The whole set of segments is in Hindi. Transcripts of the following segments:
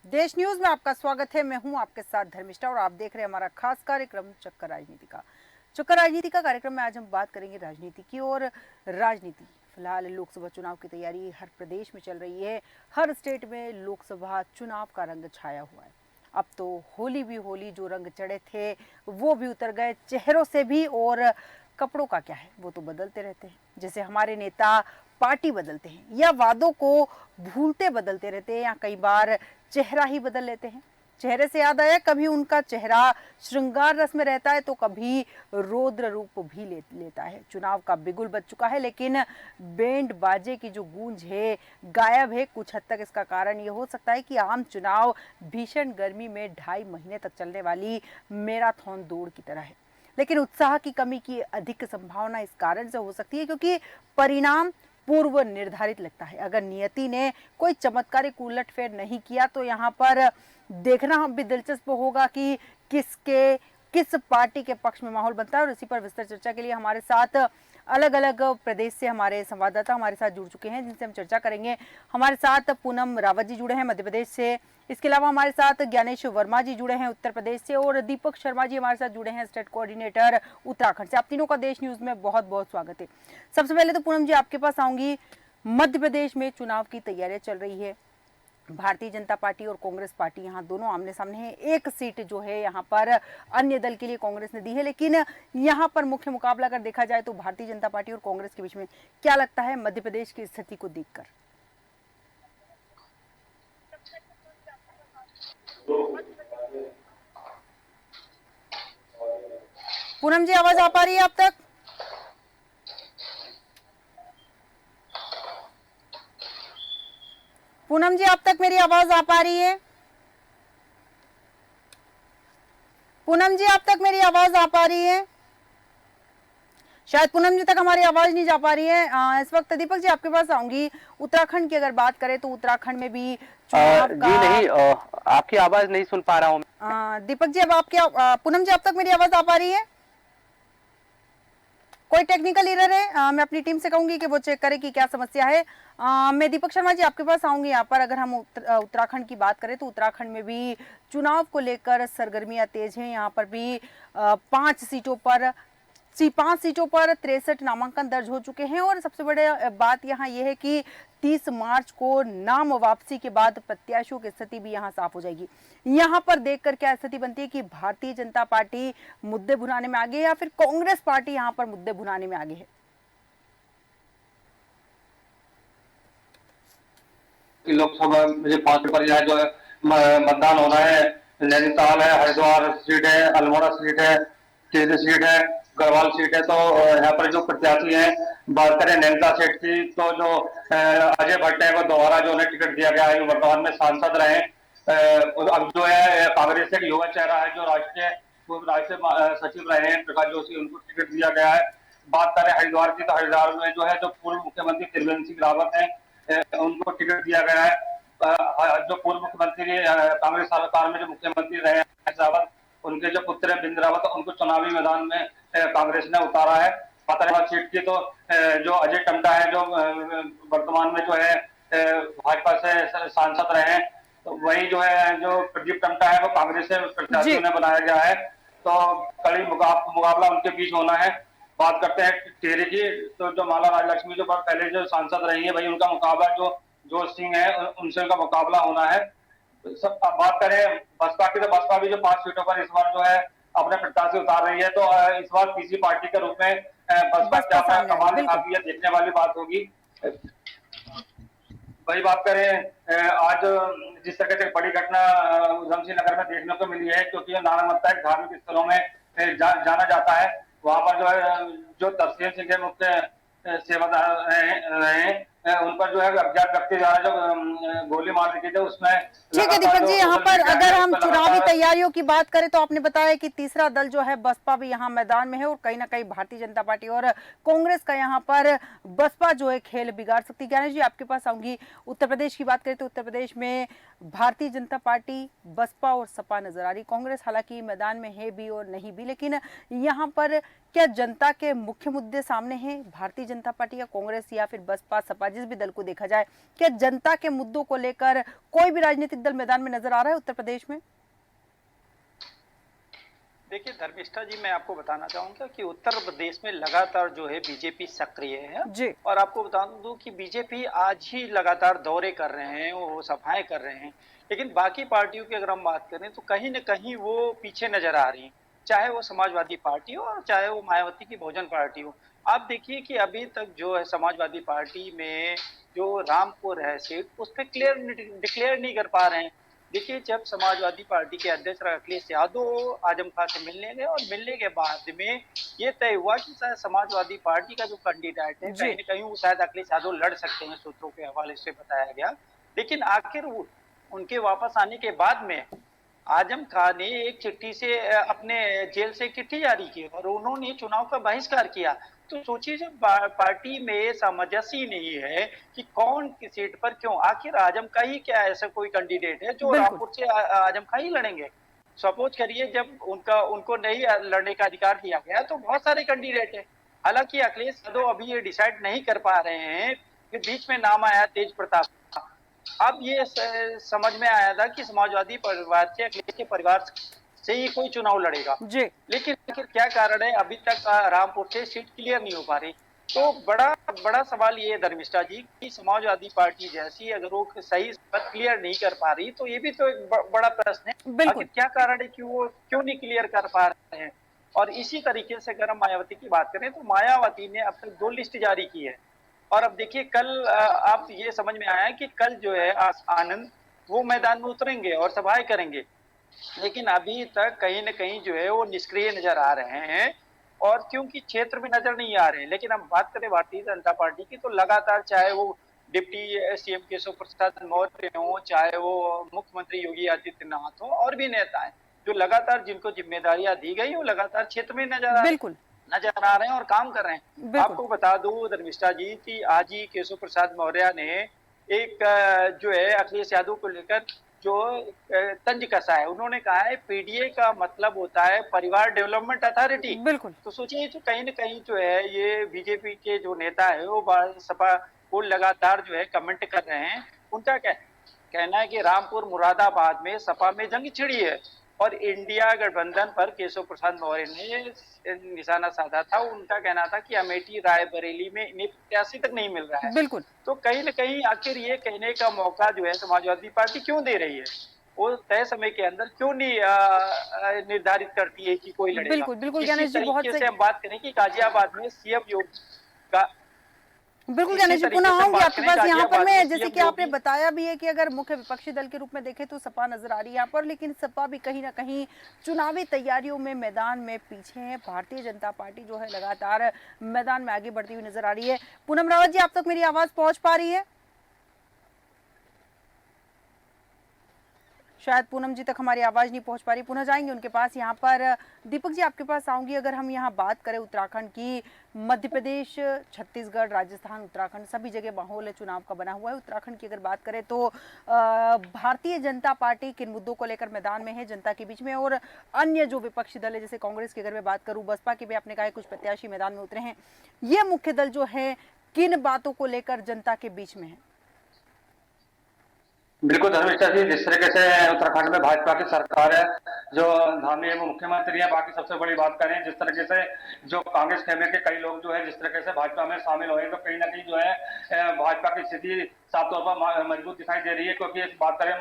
देश न्यूज में आपका स्वागत है। मैं हूं आपके साथ धर्मिष्ठा और आप देख रहे हैं हमारा खास कार्यक्रम चक्कर राजनीति का। चक्कर राजनीति का कार्यक्रम में आज हम बात करेंगे राजनीति की। और राजनीति फिलहाल लोकसभा चुनाव की तैयारी हर प्रदेश में चल रही है। हर स्टेट में लोकसभा चुनाव का रंग छाया हुआ है। अब तो होली भी होली, जो रंग चढ़े थे वो भी उतर गए चेहरों से भी। और कपड़ों का क्या है, वो तो बदलते रहते हैं। जैसे हमारे नेता पार्टी बदलते हैं या वादों को भूलते बदलते रहते हैं या कई बार चेहरा ही बदल लेते हैं। चेहरे से याद आया, कभी उनका चेहरा श्रृंगार रस में रहता है तो कभी रौद्र रूप भी लेता है। चुनाव का बिगुल बज चुका है, लेकिन बैंड बाजे की जो गूंज है गायब है। कुछ हद तक इसका कारण ये हो सकता है कि आम चुनाव भीषण गर्मी में 2.5 महीने तक चलने वाली मैराथन दौड़ की तरह है। लेकिन उत्साह की कमी की अधिक संभावना इस कारण से हो सकती है क्योंकि परिणाम पूर्व निर्धारित लगता है। अगर नियति ने कोई चमत्कारिक उलटफेर नहीं किया तो यहाँ पर देखना भी दिलचस्प होगा कि किस पार्टी के पक्ष में माहौल बनता है। और इसी पर विस्तार चर्चा के लिए हमारे साथ अलग अलग प्रदेश से हमारे संवाददाता हमारे साथ जुड़ चुके हैं, जिनसे हम चर्चा करेंगे। हमारे साथ पूनम रावत जी जुड़े हैं मध्य प्रदेश से। इसके अलावा हमारे साथ ज्ञानेश वर्मा जी जुड़े हैं उत्तर प्रदेश से। और दीपक शर्मा जी हमारे साथ जुड़े हैं स्टेट कोऑर्डिनेटर उत्तराखंड से। आप तीनों का देश न्यूज में बहुत बहुत स्वागत है। सबसे पहले तो पूनम जी आपके पास आऊंगी। मध्य प्रदेश में चुनाव की तैयारियां चल रही है। भारतीय जनता पार्टी और कांग्रेस पार्टी यहाँ दोनों आमने सामने हैं। एक सीट जो है यहाँ पर अन्य दल के लिए कांग्रेस ने दी है, लेकिन यहाँ पर मुख्य मुकाबला अगर देखा जाए तो भारतीय जनता पार्टी और कांग्रेस के बीच में क्या लगता है मध्य प्रदेश की स्थिति को देखकर? पूनम जी आवाज आ पा रही है आप तक? पूनम जी आप तक मेरी आवाज आ पा रही है? पूनम जी आप तक मेरी आवाज आ पा रही है? शायद पूनम जी तक हमारी आवाज नहीं जा पा रही है। इस वक्त दीपक जी आपके पास आऊंगी। उत्तराखंड की अगर बात करें तो उत्तराखंड में भी चुनाव जी नहीं, आपकी आवाज नहीं सुन पा रहा हूँ। दीपक जी अब आपकी पूनम जी अब तक मेरी आवाज आ पा रही है? कोई टेक्निकल एरर है? मैं अपनी टीम से कहूंगी कि वो चेक करे कि क्या समस्या है। मैं दीपक शर्मा जी आपके पास आऊंगी। यहाँ पर अगर हम उत्तराखंड की बात करें तो उत्तराखंड में भी चुनाव को लेकर सरगर्मियां तेज हैं। यहाँ पर भी 5 सीटों पर 63 नामांकन दर्ज हो चुके हैं। और सबसे बड़ी बात यहाँ यह है कि 30 मार्च को नाम वापसी के बाद प्रत्याशियों की स्थिति भी यहाँ साफ हो जाएगी। यहाँ पर देखकर क्या स्थिति बनती है कि भारतीय जनता पार्टी मुद्दे भुनाने में आगे है या फिर कांग्रेस पार्टी यहाँ पर मुद्दे भुनाने में आगे है? लोकसभा में जो 5 परियाय जो है मतदान होना है। नैनीताल है, हरिद्वार सीट है, अल्मोड़ा सीट है, टिहरी सीट है, गढ़वाल सीट है। तो यहाँ पर जो प्रत्याशी हैं, बात करें नैनीताल सीट की तो जो अजय भट्ट है वो दोबारा जो उन्हें टिकट दिया गया है, वर्तमान में सांसद रहे। अब जो है कांग्रेस से युवा चेहरा है जो राष्ट्रीय सचिव रहे हैं प्रकाश जोशी, उनको टिकट दिया गया है। बात करें हरिद्वार की तो हरिद्वार में जो है जो पूर्व मुख्यमंत्री त्रिवेंद्र सिंह रावत है, उनको टिकट दिया गया है। जो पूर्व मुख्यमंत्री कांग्रेस सरकार में जो मुख्यमंत्री रहे हैं रावत, उनके जो पुत्र है बिंद रावत, उनको चुनावी मैदान में कांग्रेस ने उतारा है। फतेहाबाद सीट की तो जो अजय टंडा है जो वर्तमान में जो है भाजपा से सांसद रहे हैं, तो वही जो है जो प्रदीप टंडा है वो कांग्रेस से प्रत्याशी उन्हें बनाया गया है। तो कड़ी मुकाबला उनके बीच होना है। बात करते हैं टिहरी की तो जो माला राजलक्ष्मी जो पहले जो सांसद रही है, भाई उनका मुकाबला जो जोश सिंह है उनसे उनका मुकाबला होना है। सब बात करें बसपा की तो बसपा भी जो 5 सीटों पर इस बार जो है अपने प्रत्याशी उतार रही है। तो इस बार तीसरी पार्टी के रूप में बसपा क्या अपना कमाल दिखाती है, देखने वाली बात होगी। वही बात करें आज जिस तरह से बड़ी घटना उधमसिंह नगर में देखने को मिली है, क्योंकि नारायणमत्ता एक धार्मिक स्थलों में जाना जाता है। वहां पर जो है जो तरसेम सिंह के मुख्य सेवादार रहे उन पर जो है अज्ञात व्यक्ति द्वारा जो गोली मार दी थी उसमें। ठीक है दीपक जी, यहाँ पर अगर हम चुनावी तैयारियों की बात करें तो आपने बताया कि तीसरा दल जो है बसपा भी यहाँ मैदान में है और कहीं ना कहीं भारतीय जनता पार्टी और कांग्रेस का यहाँ पर बसपा जो है खेल बिगाड़ सकती है। ज्ञानेश जी आपके पास आऊंगी। उत्तर प्रदेश की बात करें तो उत्तर प्रदेश में भारतीय जनता पार्टी, बसपा और सपा नजर आ रही। कांग्रेस हालांकि मैदान में है भी और नहीं भी, लेकिन यहाँ पर क्या जनता के मुख्य मुद्दे सामने हैं? भारतीय जनता पार्टी या कांग्रेस या फिर बसपा सपा, जिस भी दल को देखा जाए, क्या जनता के मुद्दों को लेकर कोई भी राजनीतिक दल मैदान में नजर आ रहा है उत्तर प्रदेश में? देखिए धर्मिष्ठा जी, मैं आपको बताना चाहूंगा कि उत्तर प्रदेश में लगातार जो है बीजेपी सक्रिय है। जी। और आपको बता दूं कि बीजेपी आज ही लगातार दौरे कर रहे हैं, वो सभाएं कर रहे हैं। लेकिन बाकी पार्टियों की अगर हम बात करें तो कहीं न कहीं वो पीछे नजर आ रही हैं, चाहे वो समाजवादी पार्टी हो और चाहे वो मायावती की बहुजन पार्टी हो। आप देखिए कि अभी तक जो है समाजवादी पार्टी में जो रामपुर है सीट, उस पर क्लियर डिक्लेयर नहीं कर पा रहे हैं। देखिए, जब समाजवादी पार्टी के अध्यक्ष अखिलेश यादव आजम खान से मिलने गए और मिलने के बाद में ये तय हुआ कि शायद समाजवादी पार्टी का जो कैंडिडेट है, कहीं न कहीं वो शायद अखिलेश यादव लड़ सकते हैं, सूत्रों के हवाले से बताया गया। लेकिन आखिर वो उनके वापस आने के बाद में आजम खान ने एक चिट्ठी से अपने जेल से चिट्ठी जारी की और उन्होंने चुनाव का बहिष्कार किया। तो सोचिए, जब पार्टी में सामंजस्य नहीं है कि कौन किस सीट पर क्यों, आखिर आजम का ही क्या ऐसा कोई कैंडिडेट है जो रामपुर से आजम खान ही लड़ेंगे? सपोज करिए, जब उनको नहीं लड़ने का अधिकार दिया गया तो बहुत सारे कैंडिडेट है। हालांकि अखिलेश यादव अभी ये डिसाइड नहीं कर पा रहे हैं कि बीच में नाम आया तेज प्रताप का। अब ये समझ में आया था कि समाजवादी परिवार से, अखिलेश के परिवार से ही कोई चुनाव लड़ेगा। जी। लेकिन आखिर क्या कारण है अभी तक रामपुर से सीट क्लियर नहीं हो पा रही? तो बड़ा सवाल ये है धर्मिष्ठा जी कि समाजवादी पार्टी जैसी अगर वो सही क्लियर नहीं कर पा रही तो ये भी तो एक बड़ा प्रश्न है। आखिर क्या कारण है कि वो क्यों नहीं क्लियर कर पा रहे हैं? और इसी तरीके से अगर हम मायावती की बात करें तो मायावती ने अब तक 2 लिस्ट जारी की है। और अब देखिए, कल आप ये समझ में आया कि कल जो है आनंद वो मैदान में उतरेंगे और सभाएं करेंगे। लेकिन अभी तक कहीं न कहीं जो है वो निष्क्रिय नजर आ रहे हैं और क्योंकि क्षेत्र में नजर नहीं आ रहे हैं। लेकिन हम बात करें भारतीय जनता पार्टी की तो लगातार, चाहे वो डिप्टी सीएम केशव प्रसाद मौर्य हो, चाहे वो मुख्यमंत्री योगी आदित्यनाथ हो और भी नेता हैं, जो लगातार जिनको जिम्मेदारियां दी गई वो लगातार क्षेत्र में नजर आ रहे हैं और काम कर रहे हैं। आपको बता दूं धर्मिष्ठा जी कि आज ही केशव प्रसाद मौर्य ने एक जो है अखिलेश यादव को लेकर जो तंज कसा है। उन्होंने कहा है पीडीए का मतलब होता है परिवार डेवलपमेंट अथॉरिटी। बिल्कुल। तो सोचिए, जो कहीं न कहीं जो है ये बीजेपी के जो नेता है वो सपा को लगातार जो है कमेंट कर रहे हैं। उनका कहना है कि रामपुर मुरादाबाद में सपा में जंग छिड़ी है और इंडिया गठबंधन पर केशव प्रसाद मौर्य ने निशाना साधा था। उनका कहना था कि अमेठी रायबरेली में इन्हें प्रत्याशी तक नहीं मिल रहा है। बिल्कुल। तो कहीं न कहीं आखिर ये कहने का मौका जो है समाजवादी पार्टी क्यों दे रही है? वो तय समय के अंदर क्यों नहीं निर्धारित करती है कि कोई लड़ेगा? बिल्कुल, बिल्कुल इसी गणेश जी, बहुत तरीके से हम बात करें कि गाजियाबाद में सीएम योगी का, बिल्कुल गणेश जी, पुनः आऊंगी आपके पास। यहाँ पर मैं, जैसे कि आपने बताया भी है कि अगर मुख्य विपक्षी दल के रूप में देखें तो सपा नजर आ रही है यहाँ पर, लेकिन सपा भी कहीं ना कहीं चुनावी तैयारियों में मैदान में पीछे है। भारतीय जनता पार्टी जो है लगातार मैदान में आगे बढ़ती हुई नजर आ रही है। पूनम रावत जी, आप तक मेरी आवाज पहुंच पा रही है? शायद पूनम जी तक हमारी आवाज नहीं पहुंच पा रही, पुनः जाएंगे उनके पास। यहाँ पर दीपक जी आपके पास आऊंगी। अगर हम यहाँ बात करें उत्तराखंड की, मध्य प्रदेश, छत्तीसगढ़, राजस्थान, उत्तराखंड सभी जगह माहौल है चुनाव का बना हुआ है। उत्तराखंड की अगर बात करें तो भारतीय जनता पार्टी किन मुद्दों को लेकर मैदान में है जनता के बीच में, और अन्य जो विपक्षी दल है, जैसे कांग्रेस की अगर मैं बात करूँ, बसपा के भी आपने कहा कुछ प्रत्याशी मैदान में उतरे हैं, ये मुख्य दल जो है किन बातों को लेकर जनता के बीच में है? बिल्कुल धर्मेश जी, जिस तरीके से उत्तराखंड में भाजपा की सरकार है, जो धामी वो मुख्यमंत्री है, बाकी सबसे बड़ी बात करें जिस तरीके से जो कांग्रेस खेमे के कई लोग जो है जिस तरीके से भाजपा में शामिल हुए, तो कहीं ना कहीं जो है भाजपा की स्थिति साफ तौर पर मजबूत दिखाई दे रही है। क्योंकि इस बात करें,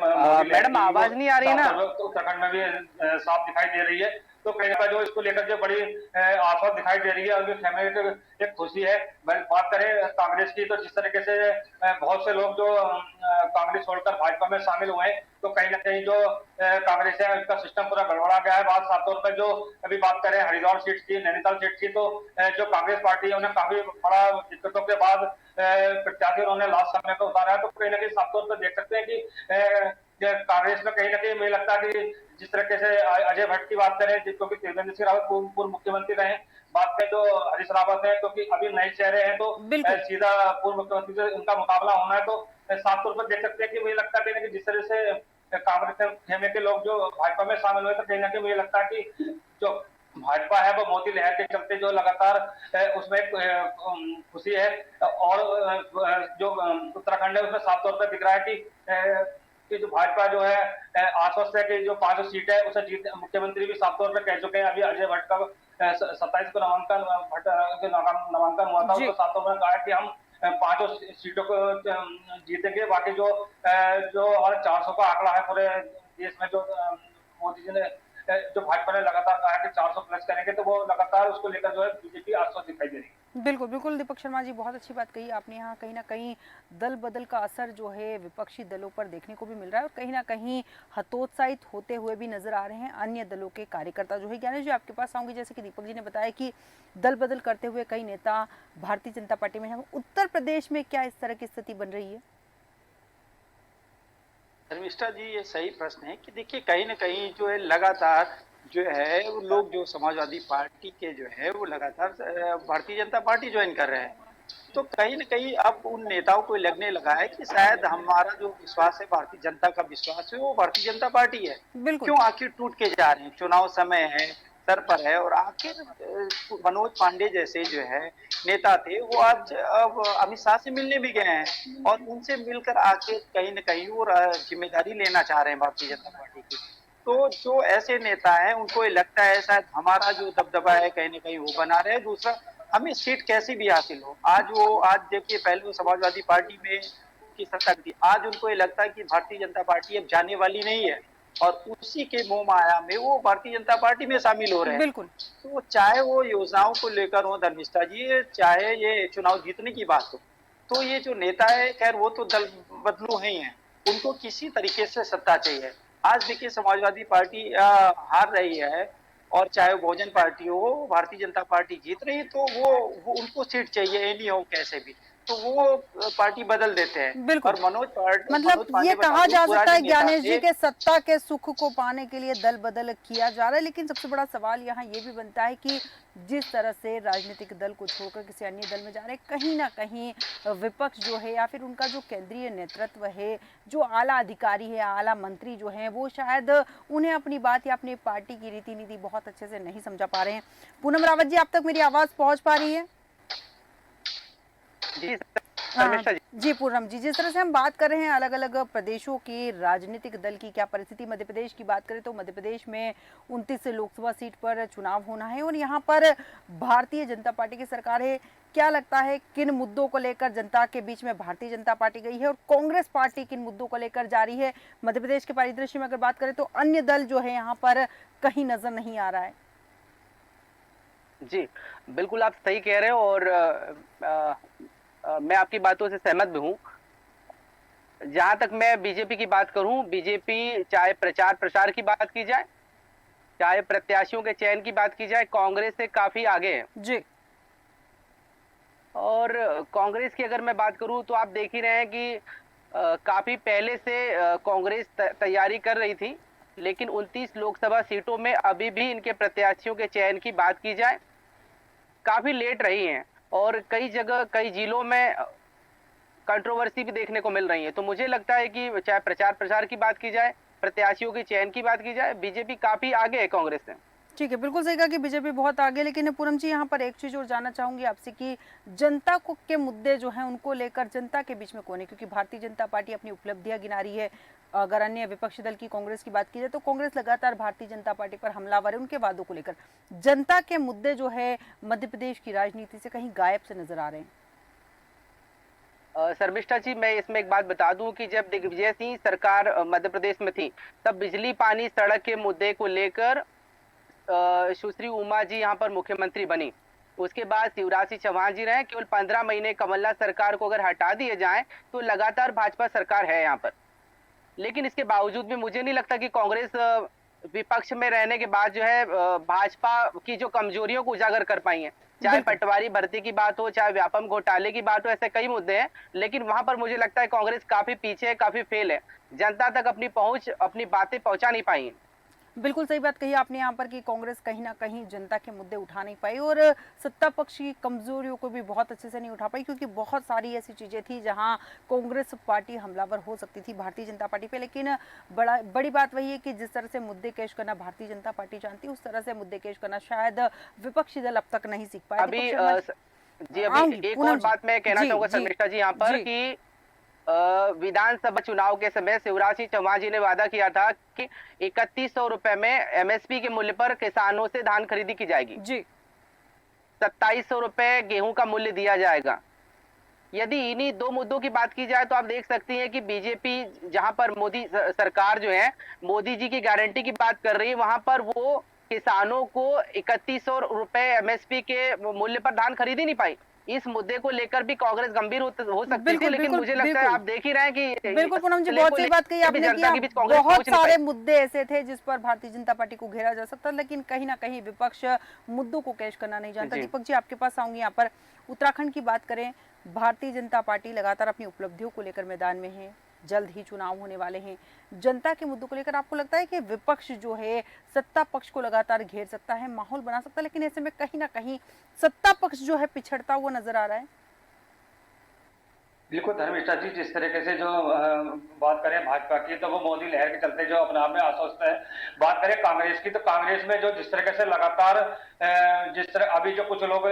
मैडम आवाज नहीं आ रही है ना, उत्तराखंड में भी साफ दिखाई दे रही है। तो कहीं ना जो इसको लेकर जो बड़ी आफत दिखाई दे रही है और खेमे एक खुशी है। बात करें कांग्रेस की, तो जिस तरीके से बहुत से लोग जो कांग्रेस छोड़कर भाजपा में शामिल हुए, तो कहीं ना कहीं जो कांग्रेस है उसका सिस्टम पूरा गड़बड़ा गया है। बात साफ तौर पर जो अभी बात करें हरिद्वार सीट की, नैनीताल सीट की, तो जो कांग्रेस पार्टी है उन्हें काफी बड़ा दिक्कतों के बाद प्रत्याशी उन्होंने लास्ट समय पर उतारा है। तो कहीं ना कहीं साफ तौर पर देख सकते हैं कि कांग्रेस में कहीं ना कहीं मुझे लगता है कि जिस तरीके से अजय भट्ट की बात करें, क्योंकि त्रिवेंद्र सिंह रावत पूर्व मुख्यमंत्री रहे, बात करें जो हरीश रावत है क्योंकि अभी नए चेहरे हैं, तो सीधा पूर्व मुख्यमंत्री से उनका मुकाबला होना है। तो साफ तौर पर देख सकते हैं कि मुझे लगता है कि जिस तरह से कांग्रेस खेमे के लोग जो भाजपा में शामिल हुए, तो कहीं ना कहीं मुझे लगता है कि जो भाजपा है वो मोदी लहर के चलते जो लगातार उसमें खुशी है। और जो उत्तराखंड है उसमें साफ तौर पर दिख रहा है कि जो भाजपा जो है आश्वस्त है कि जो 5 सीट है उसे जीत, मुख्यमंत्री भी साफ तौर पर कह चुके हैं। अभी अजय भट्ट का 27 को नामांकन हुआ था, उसको साफ तौर पर कहा है कि हम 5 सीटों को जीतेंगे। बाकी जो और 400 का आंकड़ा है पूरे देश में, जो मोदी जी ने जो भाजपा ने लगातार कहा है कि 400 प्लस करेंगे, तो वो लगातार उसको लेकर जो है बीजेपी आश्वस्त दिखाई दे रही है। बिल्कुल बिल्कुल दीपक शर्मा जी, बहुत अच्छी बात कही आपने। यहाँ कहीं ना कहीं दल बदल का असर जो है विपक्षी दलों पर देखने को भी मिल रहा है और कहीं ना कहीं हतोत्साहित होते हुए भी नजर आ रहे हैं अन्य दलों के कार्यकर्ता जो है। ज्ञानेश जी, आपके पास आऊंगी। जैसे कि दीपक जी ने बताया कि दल बदल करते हुए कई नेता भारतीय जनता पार्टी में हैं, उत्तर प्रदेश में क्या इस तरह की स्थिति बन रही है? धर्मिष्ठा जी, ये सही प्रश्न है कि देखिए कहीं ना कहीं जो है लगातार जो है वो लोग जो समाजवादी पार्टी के जो है वो लगातार भारतीय जनता पार्टी ज्वाइन कर रहे हैं। तो कहीं ना कहीं अब उन नेताओं को लगने लगा है कि शायद हमारा जो विश्वास है, भारतीय जनता का विश्वास है, वो भारतीय जनता पार्टी है। बिल्कुल। क्यों आखिर टूट के जा रहे हैं? चुनाव समय है, सर पर है, और आखिर मनोज पांडे जैसे जो है नेता थे वो आज अब अमित शाह से मिलने भी गए हैं और उनसे मिलकर आके कहीं न कहीं वो जिम्मेदारी लेना चाह रहे हैं भारतीय जनता पार्टी की। तो जो ऐसे नेता हैं उनको ये लगता है शायद हमारा जो दबदबा है कहीं न कहीं वो बना रहे। दूसरा, हमें सीट कैसी भी हासिल हो, आज देखिए पहले वो समाजवादी पार्टी में की सत्ता थी, आज उनको ये लगता है कि भारतीय जनता पार्टी अब जाने वाली नहीं है और उसी के मोह माया में वो भारतीय जनता पार्टी में शामिल हो रहे हैं। बिल्कुल। तो चाहे वो योजनाओं को लेकर हो धर्मिष्ठा जी, चाहे ये चुनाव जीतने की बात हो, तो ये जो नेता है खैर वो तो दल बदलू ही हैं, उनको किसी तरीके से सत्ता चाहिए। आज देखिए समाजवादी पार्टी हार रही है और चाहे वो बहुजन पार्टी हो, भारतीय जनता पार्टी जीत रही है, तो वो उनको सीट चाहिए एनी हो कैसे भी, तो वो पार्टी बदल देते हैं। बिल्कुल। और मनोज मतलब पांडे ये बता कहा दूं, जा सकता पुराने है नेता ज्ञानेश जी थे। के सत्ता के सुख को पाने के लिए दल बदल किया जा रहा है, लेकिन सबसे बड़ा सवाल यहाँ ये भी बनता है कि जिस तरह से राजनीतिक दल को छोड़कर किसी अन्य दल में जा रहे हैं, कहीं ना कहीं विपक्ष जो है या फिर उनका जो केंद्रीय नेतृत्व है, जो आला अधिकारी है, आला मंत्री जो हैं, वो शायद उन्हें अपनी बात या अपनी पार्टी की रीति नीति बहुत अच्छे से नहीं समझा पा रहे हैं। पूनम रावत जी, आप तक मेरी आवाज पहुंच पा रही है? जी हाँ, जी पूनम जी, जिस तरह से हम बात कर रहे हैं अलग अलग प्रदेशों की राजनीतिक दल की क्या परिस्थिति, मध्य प्रदेश की बात करें तो मध्य प्रदेश में 29 लोकसभा सीट पर चुनाव होना है और यहाँ पर भारतीय जनता पार्टी की सरकार है। क्या लगता है किन मुद्दों को लेकर जनता के बीच में भारतीय जनता पार्टी गई है और कांग्रेस पार्टी किन मुद्दों को लेकर जा रही है? मध्य प्रदेश के परिदृश्य में अगर बात करें तो अन्य दल जो है यहाँ पर कहीं नजर नहीं आ रहा है। जी बिल्कुल, आप सही कह रहे हो और मैं आपकी बातों से सहमत भी हूँ। जहां तक मैं बीजेपी की बात करूं, बीजेपी चाहे प्रचार प्रसार की बात की जाए, चाहे प्रत्याशियों के चयन की बात की जाए, कांग्रेस से काफी आगे है जी। और कांग्रेस की अगर मैं बात करूं तो आप देख ही रहे हैं कि काफी पहले से कांग्रेस तैयारी कर रही थी, लेकिन 29 लोकसभा सीटों में अभी भी इनके प्रत्याशियों के चयन की बात की जाए काफी लेट रही हैं और कई जगह कई जिलों में कंट्रोवर्सी भी देखने को मिल रही है। तो मुझे लगता है कि चाहे प्रचार प्रसार की बात की जाए, प्रत्याशियों के चयन की बात की जाए, बीजेपी काफी आगे है कांग्रेस से। ठीक है, बिल्कुल सही कहा कि बीजेपी बहुत आगे, लेकिन पूनम जी यहाँ पर एक चीज और जानना चाहूंगी आपसे कि जनता को के मुद्दे जो हैं उनको लेकर जनता के बीच में कौन है? क्योंकि भारतीय जनता पार्टी अपनी उपलब्धियां गिना रही है। अगर अन्य विपक्षी दल की कांग्रेस की बात की जाए तो कांग्रेस लगातार भारतीय जनता पार्टी पर हमलावर है उनके वादों को लेकर। जनता के मुद्दे जो है मध्य प्रदेश की राजनीति से कहीं गायब से नजर आ रहे हैं। शर्मिष्ठा जी, मैं इसमें एक बात बता दूं कि जब दिग्विजय सिंह सरकार मध्य प्रदेश में थी, तब बिजली पानी सड़क के मुद्दे को लेकर सुश्री उमा जी यहाँ पर मुख्यमंत्री बनी। उसके बाद शिवराज सिंह चौहान जी रहे। केवल 15 महीने कमलनाथ सरकार को अगर हटा दिए जाएं तो लगातार भाजपा सरकार है यहाँ पर। लेकिन इसके बावजूद भी मुझे नहीं लगता कि कांग्रेस विपक्ष में रहने के बाद जो है भाजपा की जो कमजोरियों को उजागर कर पाई है। चाहे पटवारी भर्ती की बात हो, चाहे व्यापम घोटाले की बात हो, ऐसे कई मुद्दे हैं, लेकिन वहां पर मुझे लगता है कांग्रेस काफी पीछे है, काफी फेल है। जनता तक अपनी पहुंच, अपनी बातें पहुंचा नहीं पाई है। बिल्कुल सही बात कही आपने यहाँ पर कि कांग्रेस कहीं ना कहीं जनता के मुद्दे उठा नहीं पाई और सत्ता पक्ष की कमजोरियों को भी बहुत अच्छे से नहीं उठा पाई, क्योंकि बहुत सारी ऐसी चीजें थी जहां कांग्रेस पार्टी हमलावर हो सकती थी भारतीय जनता पार्टी पे। लेकिन बड़ी बात वही है कि जिस तरह से मुद्दे पेश करना भारतीय जनता पार्टी जानती है, उस तरह से मुद्दे पेश करना शायद विपक्षी दल अब तक नहीं सीख पाए। अभी दीपक शर्मा जी, आऊंगी अभी एक पूनम और जी। बात मैं कहना जी चाहूंगा जी शर्मिष्ठा जी यहाँ पर जी कि विधानसभा चुनाव के समय शिवराज सिंह चौहान जी ने वादा किया था कि 3100 रुपए में एमएसपी के मूल्य पर किसानों से धान खरीदी की जाएगी, जी 2700 रुपए गेहूं का मूल्य दिया जाएगा। यदि इन्हीं दो मुद्दों की बात की जाए तो आप देख सकती हैं कि बीजेपी जहां पर मोदी सरकार जो है मोदी जी की गारंटी की बात कर रही है, वहां पर वो किसानों को 3100 रुपए एमएसपी के मूल्य पर धान खरीद ही नहीं पाई। इस मुद्दे को लेकर भी कांग्रेस गंभीर हो सकती थी, बिल्कुल लेकिन बिल्कुल मुझे लगता है बिल्कुल आप देख ही रहे हैं कि बिल्कुल पूनम जी, मसले बहुत को सही बात कही लेकर भी आपने कि जनता के बीच कांग्रेस बहुत पहुंच नहीं सारे पाई। मुद्दे ऐसे थे जिस पर भारतीय जनता पार्टी को घेरा जा सकता, लेकिन कहीं ना कहीं विपक्ष मुद्दों को कैश करना नहीं जानता। जी। दीपक जी, आपके पास आऊंगी। यहाँ पर उत्तराखंड की बात करें, भारतीय जनता पार्टी लगातार अपनी उपलब्धियों को लेकर मैदान में है, जल्द ही चुनाव होने वाले हैं। जनता के मुद्दों को लेकर आपको लगता है कि विपक्ष जो है सत्ता पक्ष को लगातार घेर सकता है, माहौल बना सकता है, लेकिन ऐसे में कहीं ना कहीं सत्ता पक्ष जो है पिछड़ता हुआ नजर आ रहा है? बिल्कुल धर्मिष्ठा जी, जिस तरीके से जो बात करें भाजपा की तो वो मोदी लहर के चलते जो अपने आप में आश्वस्त है। बात करें कांग्रेस की तो कांग्रेस में जो जिस तरीके से लगातार जिस तरह अभी जो कुछ लोग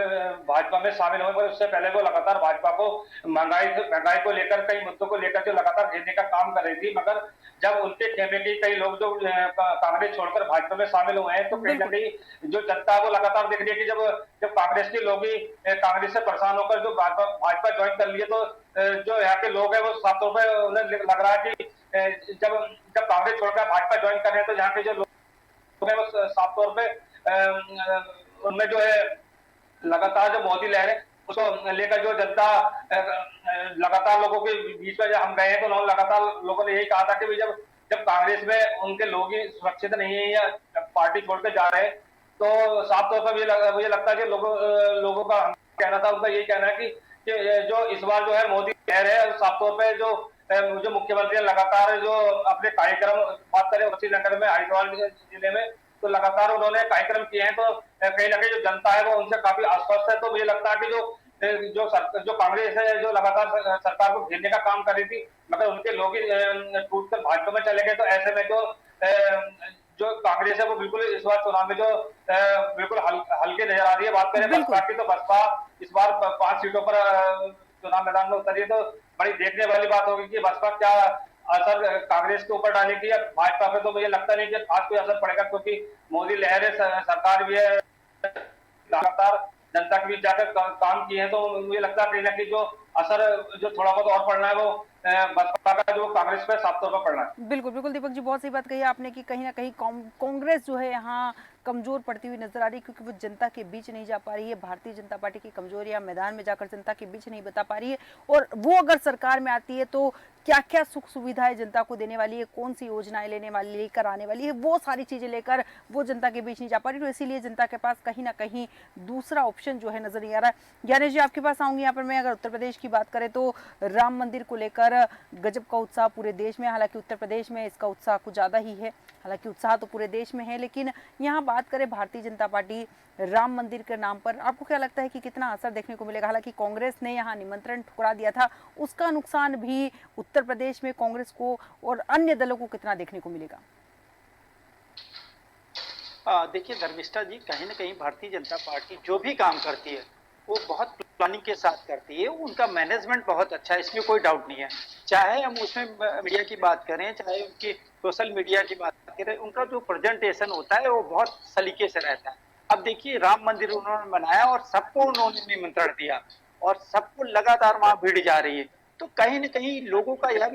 भाजपा में शामिल हुए, उससे पहले वो लगातार भाजपा को महंगाई को लेकर कई मुद्दों को लेकर जो लगातार घेरने का काम कर रही थी, मगर जब उनके खेमे के कई लोग जो कांग्रेस छोड़कर भाजपा में शामिल हुए हैं तो कहीं ना कहीं जो जनता है वो लगातार देख रही है कि जब जब कांग्रेस के लोग ही कांग्रेस से परेशान होकर जो भाजपा ज्वाइन कर लिए, तो जो यहाँ के लोग हैं वो साफ तौर पर उन्हें लग रहा है कि जब जब कांग्रेस छोड़कर भाजपा ज्वाइन कर रहे हैं तो यहाँ के जो लोग हैं वो साफ तौर पे उनमें जो है लगातार जो मोदी लहर है उसको लेकर जो जनता लगातार लोगों के बीच में जब हम गए हैं तो उन्होंने लगातार लोगों ने यही कहा था कि भाई जब जब कांग्रेस में उनके लोग ही सुरक्षित नहीं है या पार्टी छोड़कर जा रहे हैं, तो साफ तौर पर मुझे लगता है कि लोगों का कहना था, उनका यही कहना है कि जो इस बार जो है मोदी लहर है, साफ तौर पर जो मुख्यमंत्री लगातार जो अपने कार्यक्रम बात करें श्रीनगर में हरिद्वार जिले में तो लगातार उन्होंने कार्यक्रम किए हैं, तो कहीं ना कहीं जो जनता है वो उनसे काफी आश्वस्त है। तो मुझे लगता है कि जो कांग्रेस है जो लगातार सरकार को घेरने का काम कर रही थी, मगर उनके लोग ही टूट कर भाजपा में चले गए, तो ऐसे में जो कांग्रेस है वो बिल्कुल इस बार चुनाव में जो बिल्कुल हल्के नजर आ रही है। बात करें बसपा की तो बसपा इस बार 5 सीटों पर चुनाव मैदान में उतरी है, तो बड़ी देखने वाली बात होगी कि बसपा क्या असर कांग्रेस के ऊपर डालेगी या भाजपा पे। तो मुझे लगता नहीं कि खास कोई असर पड़ेगा, क्योंकि मोदी लहर है, सरकार भी है, लगातार जनता के बीच जाकर काम किए हैं, तो मुझे लगता है कहीं ना कहीं जो असर जो थोड़ा बहुत और पड़ना है वो बसपा का जो कांग्रेस पे साफ तौर पर पड़ना है। बिल्कुल बिल्कुल दीपक जी, बहुत सही बात कही आपने कि कहीं ना कहीं कांग्रेस जो है यहाँ कमजोर पड़ती हुई नजर आ रही है, क्योंकि वो जनता के बीच नहीं जा पा रही है। भारतीय जनता पार्टी की कमजोरियां मैदान में जाकर जनता के बीच नहीं बता पा रही है, और वो अगर सरकार में आती है तो क्या क्या सुख सुविधाएं जनता को देने वाली है, कौन सी योजनाएं लेकर आने वाली है, वो सारी चीजें लेकर वो जनता के बीच नहीं जा पा रही। तो इसीलिए जनता के पास कहीं ना कहीं दूसरा ऑप्शन जो है नजर नहीं आ रहा है। ज्ञानेश जी, आपके पास आऊंगी। यहाँ पर मैं अगर उत्तर प्रदेश की बात करें तो राम मंदिर को लेकर गजब का उत्साह पूरे देश में, हालांकि उत्तर प्रदेश में इसका उत्साह कुछ ज्यादा ही है, हालांकि उत्साह तो पूरे देश में है, लेकिन यहाँ बात करें भारतीय जनता पार्टी राम मंदिर के नाम पर, आपको क्या लगता है कि कितना असर देखने को मिलेगा? हालांकि कांग्रेस ने यहाँ निमंत्रण ठुकरा दिया था, उसका नुकसान भी उत्तर प्रदेश में कांग्रेस को और अन्य दलों को कितना देखने को मिलेगा? देखिए धर्मिष्ठा जी, कहीं ना कहीं भारतीय जनता पार्टी जो भी काम करती है वो बहुत प्लानिंग के साथ करती है, उनका मैनेजमेंट बहुत अच्छा है, इसमें कोई डाउट नहीं है। चाहे हम उसमें मीडिया की बात करें, चाहे उनकी सोशल मीडिया की बात करें, उनका जो प्रेजेंटेशन होता है वो बहुत सलीके से रहता है। अब देखिए राम मंदिर उन्होंने बनाया और सबको उन्होंने निमंत्रण दिया और सबको लगातार वहां भीड़ जा रही है, तो कहीं ना कहीं लोगों का यह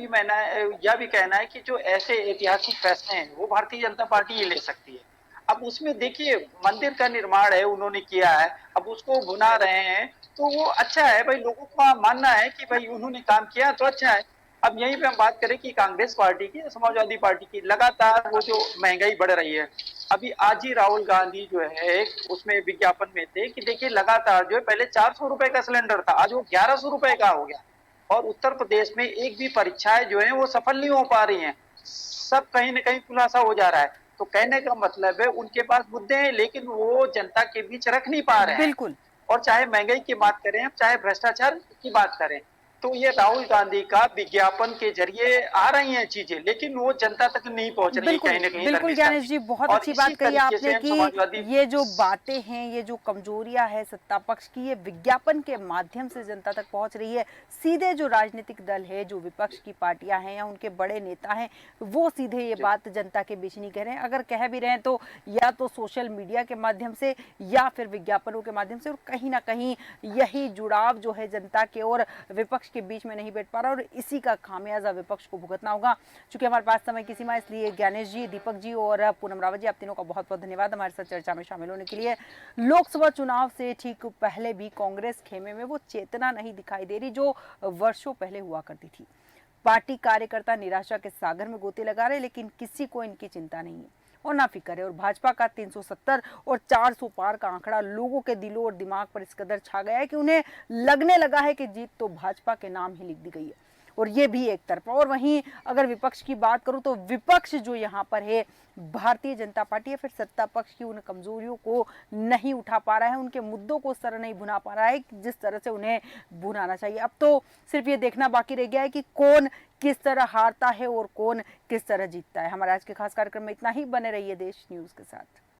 भी कहना है कि जो ऐसे ऐतिहासिक फैसले हैं वो भारतीय जनता पार्टी ही ले सकती है। अब उसमें देखिए मंदिर का निर्माण है, उन्होंने किया है, अब उसको बुना रहे हैं तो वो अच्छा है भाई, लोगों का मानना है कि भाई उन्होंने काम किया तो अच्छा है। अब यहीं पे हम बात करें कि कांग्रेस पार्टी की, समाजवादी पार्टी की, लगातार वो जो महंगाई बढ़ रही है, अभी आज ही राहुल गांधी जो है उसमें विज्ञापन में थे कि देखिए लगातार जो है पहले 400 रुपए का सिलेंडर था, आज वो 1100 रुपए का हो गया, और उत्तर प्रदेश में एक भी परीक्षाएं जो है वो सफल नहीं हो पा रही हैं, सब कहीं ना कहीं खुलासा हो जा रहा है। तो कहने का मतलब है उनके पास मुद्दे हैं, लेकिन वो जनता के बीच रख नहीं पा रहे हैं। बिल्कुल। और चाहे महंगाई की बात करें, चाहे भ्रष्टाचार की बात करें, तो ये राहुल गांधी का विज्ञापन के जरिए आ रही हैं चीजें, लेकिन वो जनता तक नहीं पहुंच रही है बिल्कुल, कहीं ना कहीं बिल्कुल धर्मिष्ठा ज्ञानेश जी। जी, बहुत और अच्छी इसी बात कही तरीके आपने से हम कि समाजवादी ये जो बातें हैं, ये जो कमजोरियां है सत्ता पक्ष की, ये विज्ञापन के माध्यम से जनता तक पहुंच रही है। सीधे जो राजनीतिक दल है, जो विपक्ष की पार्टियां हैं या उनके बड़े नेता हैं, वो सीधे ये जी, बात जनता के बीच नहीं कह रहे हैं। अगर कह भी रहे हैं तो या तो सोशल मीडिया के माध्यम से या फिर विज्ञापनों के माध्यम से, और कहीं ना कहीं यही जुड़ाव जो है जनता के और विपक्ष के बीच में नहीं बैठ पा रहा, और इसी का खामियाजा विपक्ष को भुगतना होगा। चूंकि हमारे पास समय की सीमा, इसलिए ज्ञानेश जी, दीपक जी और पूनम रावत जी, आप तीनों का बहुत बहुत धन्यवाद हमारे साथ चर्चा में शामिल होने के लिए। लोकसभा चुनाव से ठीक पहले भी कांग्रेस खेमे में वो चेतना नहीं दिखाई दे रही जो वर्षों पहले हुआ करती थी। पार्टी कार्यकर्ता निराशा के सागर में गोते लगा रहे, लेकिन किसी को इनकी चिंता नहीं है और ना फिक्र है। और भाजपा का 370 और 400 पार का आंकड़ा लोगों के दिलों और दिमाग पर इस कदर छा गया है कि उन्हें लगने लगा है कि जीत तो भाजपा के नाम ही लिख दी गई है। और ये भी एक तरफा। और वहीं अगर विपक्ष की बात करूं तो विपक्ष जो यहाँ पर है, भारतीय जनता पार्टी या फिर सत्ता पक्ष की उन कमजोरियों को नहीं उठा पा रहा है, उनके मुद्दों को उस तरह नहीं भुना पा रहा है जिस तरह से उन्हें भुनाना चाहिए। अब तो सिर्फ ये देखना बाकी रह गया है कि कौन किस तरह हारता है और कौन किस तरह जीतता है। हमारे आज के खास कार्यक्रम में इतना ही। बने रहिए देश न्यूज के साथ।